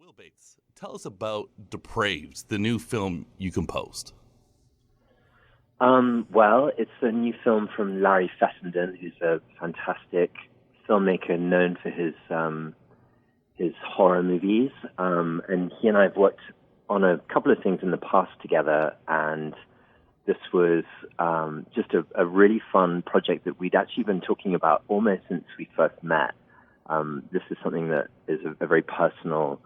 Will Bates, tell us about Depraved, the new film you composed. Well, it's a new film from Larry Fessenden, who's a fantastic filmmaker known for his horror movies. And he and I have worked on a couple of things in the past together, and this was just a really fun project that we'd actually been talking about almost since we first met. This is something that is a very personal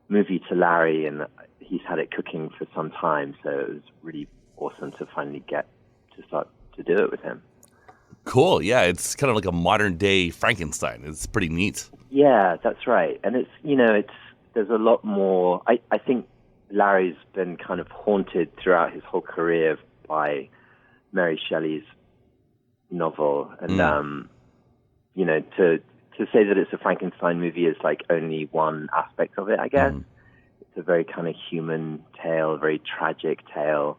movie to Larry, and he's had it cooking for some time, so it was really awesome to finally get to start to do it with him. Cool, yeah, it's kind of like a modern day Frankenstein. It's pretty neat. Yeah, that's right. And there's a lot more. I think Larry's been kind of haunted throughout his whole career by Mary Shelley's novel, and to say that it's a Frankenstein movie is like only one aspect of it, I guess. It's a very kind of human tale, a very tragic tale.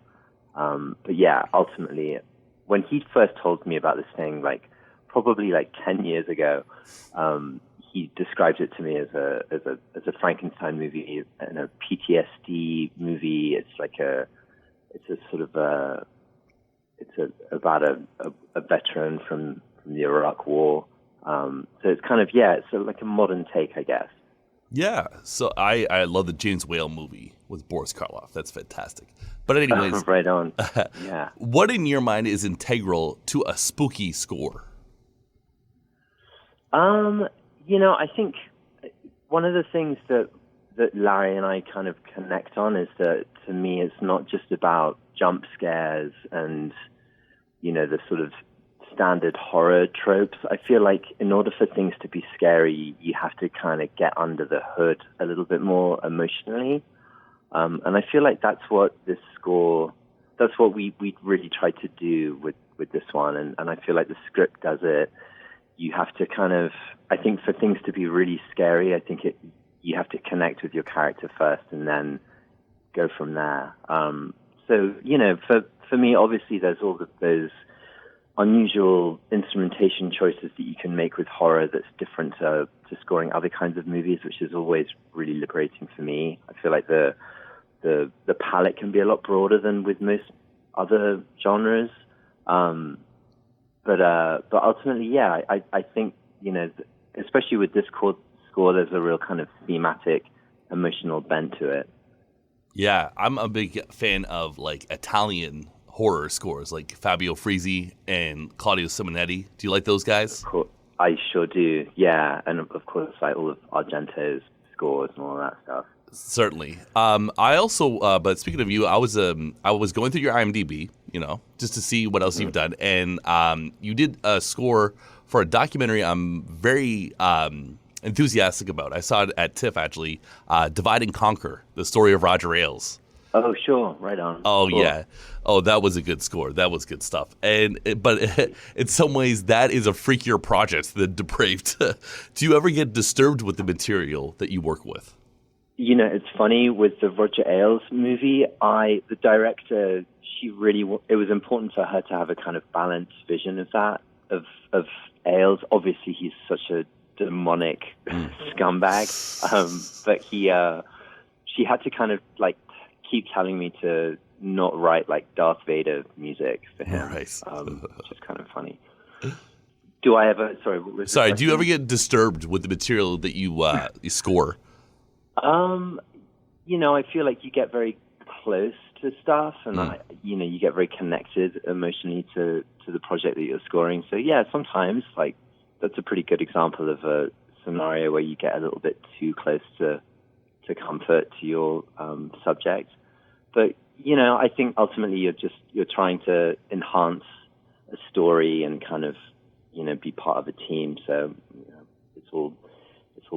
But yeah, ultimately, when he first told me about this thing, like probably like 10 years ago, he described it to me as a Frankenstein movie and a PTSD movie. It's about a veteran from the Iraq War. So it's kind of, it's like a modern take, I guess. Yeah, so I love the James Whale movie with Boris Karloff. That's fantastic. But anyways, right on. Yeah. What in your mind is integral to a spooky score? I think one of the things that Larry and I kind of connect on is that, to me, it's not just about jump scares and, the sort of standard horror tropes. I feel like in order for things to be scary, you have to kind of get under the hood a little bit more emotionally. And I feel like that's what we really tried to do with this one. And I feel like the script does it. You have to kind of, I think for things to be really scary, I think you have to connect with your character first and then go from there. For me, obviously there's all of those unusual instrumentation choices that you can make with horror that's different to scoring other kinds of movies, which is always really liberating for me. I feel like the palette can be a lot broader than with most other genres. But ultimately, I think, especially with this score, there's a real kind of thematic, emotional bent to it. Yeah, I'm a big fan of like Italian horror scores, like Fabio Frizzi and Claudio Simonetti. Do you like those guys? Of course, I sure do. Yeah, and of course, like all of Argento's scores and all that stuff. Certainly. I also, but speaking of you, I was going through your IMDb, just to see what else you've done, and you did a score for a documentary I'm very enthusiastic about. I saw it at TIFF actually. Divide and Conquer: The Story of Roger Ailes. Oh, sure, right on. Oh, cool. Yeah. Oh, that was a good score. That was good stuff. But in some ways, that is a freakier project than Depraved. Do you ever get disturbed with the material that you work with? It's funny with the Roger Ailes movie. The director, it was important for her to have a kind of balanced vision of that, of Ailes. Obviously, he's such a demonic scumbag, but she had to kind of like keep telling me to not write like Darth Vader music for him, right. Which is kind of funny. Do I ever? Sorry. Do you ever get disturbed with the material that you score? I feel like you get very close to stuff, and you get very connected emotionally to the project that you're scoring. So yeah, sometimes like that's a pretty good example of a scenario where you get a little bit too close to comfort to your subject. But I think ultimately you're trying to enhance a story and kind of be part of a team. So it's all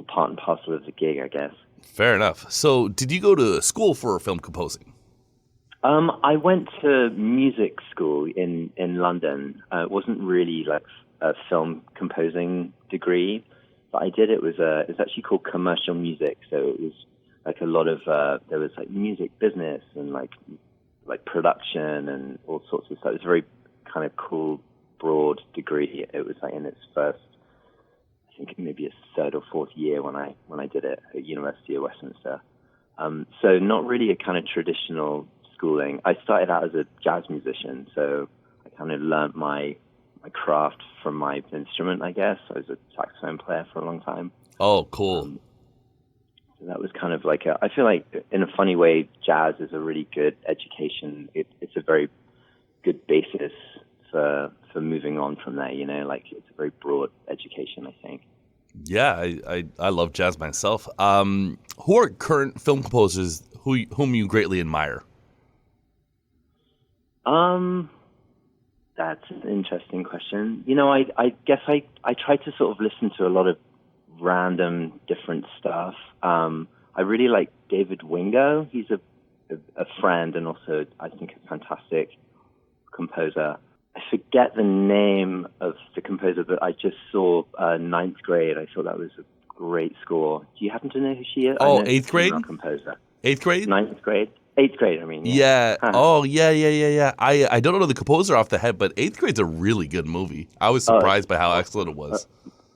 part and parcel of the gig, I guess. Fair enough. So did you go to school for film composing? I went to music school in London. It wasn't really like a film composing degree, but I did. It was actually called commercial music. So it was like a lot of there was like music business and like production and all sorts of stuff. It was a very kind of cool, broad degree. It was like in its first, I think maybe its third or fourth year when I did it at University of Westminster. So not really a kind of traditional schooling. I started out as a jazz musician, so I kind of learned my craft from my instrument, I guess. I was a saxophone player for a long time. Oh, cool. So that was kind of like I feel like in a funny way, jazz is a really good education. It's a very good basis for moving on from there, like it's a very broad education, I think. Yeah, I love jazz myself. Who are current film composers whom you greatly admire? That's an interesting question. I guess I try to sort of listen to a lot of random different stuff. I really like David Wingo. He's a friend and also, I think, a fantastic composer. I forget the name of the composer, but I just saw Ninth Grade. I thought that was a great score. Do you happen to know who she is? Oh, Eighth Grade? Composer. Eighth Grade? Ninth Grade? Eighth Grade, I mean. Yeah. Oh, yeah. I don't know the composer off the head, but Eighth Grade's a really good movie. I was surprised by how excellent it was.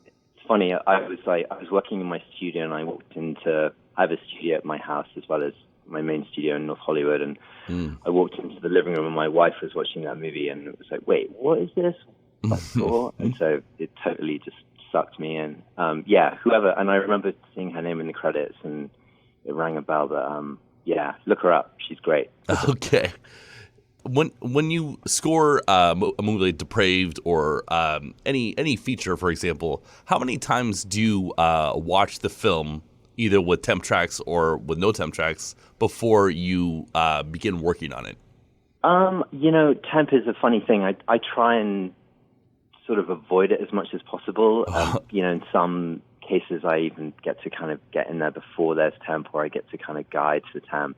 It's funny. I was working in my studio, and I walked into. I have a studio at my house as well as my main studio in North Hollywood, and I walked into the living room, and my wife was watching that movie, and it was like, "Wait, what is this? What's cool?" And so it totally just sucked me in. Whoever, and I remember seeing her name in the credits, and it rang a bell. But look her up. She's great. Okay. When you score a movie like Depraved or any feature, for example, how many times do you watch the film, either with Temp Tracks or with no Temp Tracks, before you begin working on it? Temp is a funny thing. I try and sort of avoid it as much as possible. In some cases, I even get to kind of get in there before there's temp, or I get to kind of guide to temp.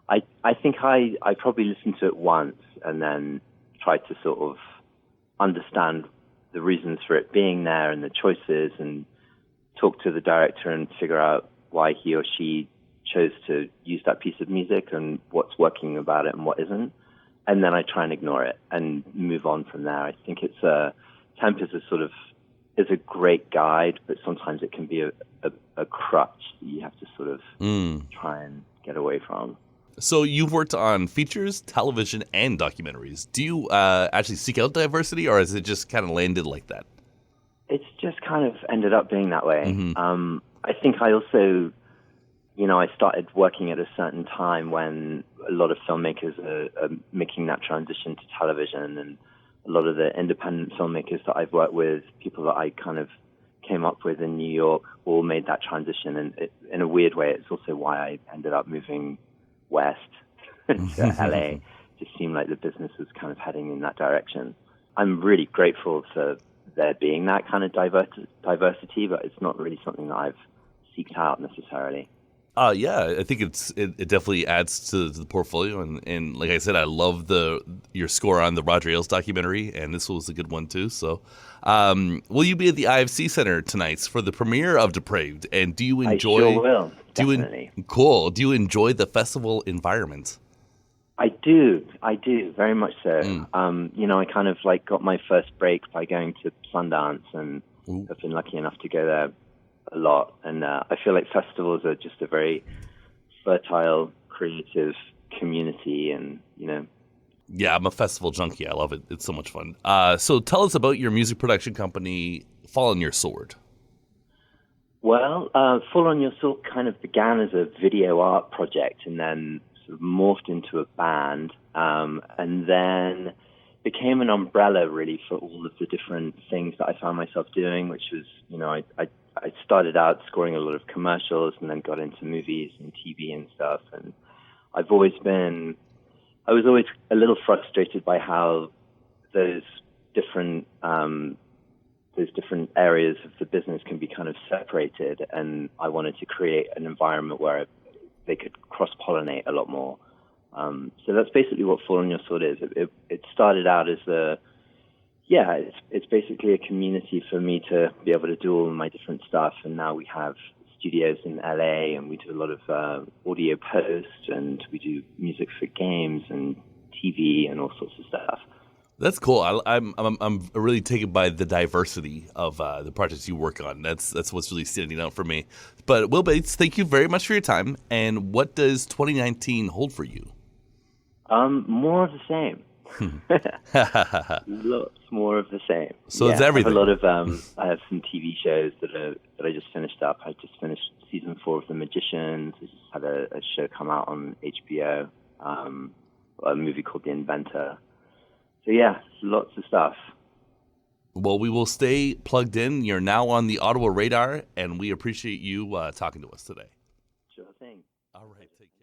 I think I probably listen to it once and then try to sort of understand the reasons for it being there and the choices, and talk to the director and figure out why he or she chose to use that piece of music and what's working about it and what isn't. And then I try and ignore it and move on from there. I think temp is a great guide, but sometimes it can be a crutch that you have to sort of try and get away from. So you've worked on features, television, and documentaries. Do you actually seek out diversity, or has it just kind of landed like that? It's just kind of ended up being that way. Mm-hmm. I think I also, I started working at a certain time when a lot of filmmakers are making that transition to television, and a lot of the independent filmmakers that I've worked with, people that I kind of came up with in New York, all made that transition. And in a weird way, it's also why I ended up moving west to LA. Just seemed like the business was kind of heading in that direction. I'm really grateful for there being that kind of diversity, but it's not really something that I've seeked out necessarily. Yeah, I think it definitely adds to the portfolio, and like I said, I love your score on the Roger Ailes documentary, and this was a good one too. So, will you be at the IFC Center tonight for the premiere of Depraved? And do you enjoy? I sure will. Definitely. Cool. Do you enjoy the festival environment? I do very much so. I kind of like got my first break by going to Sundance, and I've been lucky enough to go there a lot. And I feel like festivals are just a very fertile, creative community, and Yeah, I'm a festival junkie. I love it. It's so much fun. So tell us about your music production company, Fall on Your Sword. Well, Fall on Your Sword kind of began as a video art project, and then sort of morphed into a band, and then became an umbrella really for all of the different things that I found myself doing, which was, I started out scoring a lot of commercials and then got into movies and TV and stuff. And I was always a little frustrated by how those different areas of the business can be kind of separated. And I wanted to create an environment where they could cross-pollinate a lot more. So that's basically what Fall on Your Sword is. It started out as it's basically a community for me to be able to do all of my different stuff. And now we have studios in LA, and we do a lot of audio post, and we do music for games and TV and all sorts of stuff. That's cool. I'm really taken by the diversity of the projects you work on. That's what's really standing out for me. But Will Bates, thank you very much for your time. And what does 2019 hold for you? More of the same. Lots more of the same. So it's everything. I have a lot of I have some TV shows that I just finished up. I just finished season 4 of The Magicians. I just had a show come out on HBO, a movie called The Inventor. So yeah, lots of stuff. Well, we will stay plugged in. You're now on the Ottawa radar, and we appreciate you talking to us today. Sure thing. All right, take care.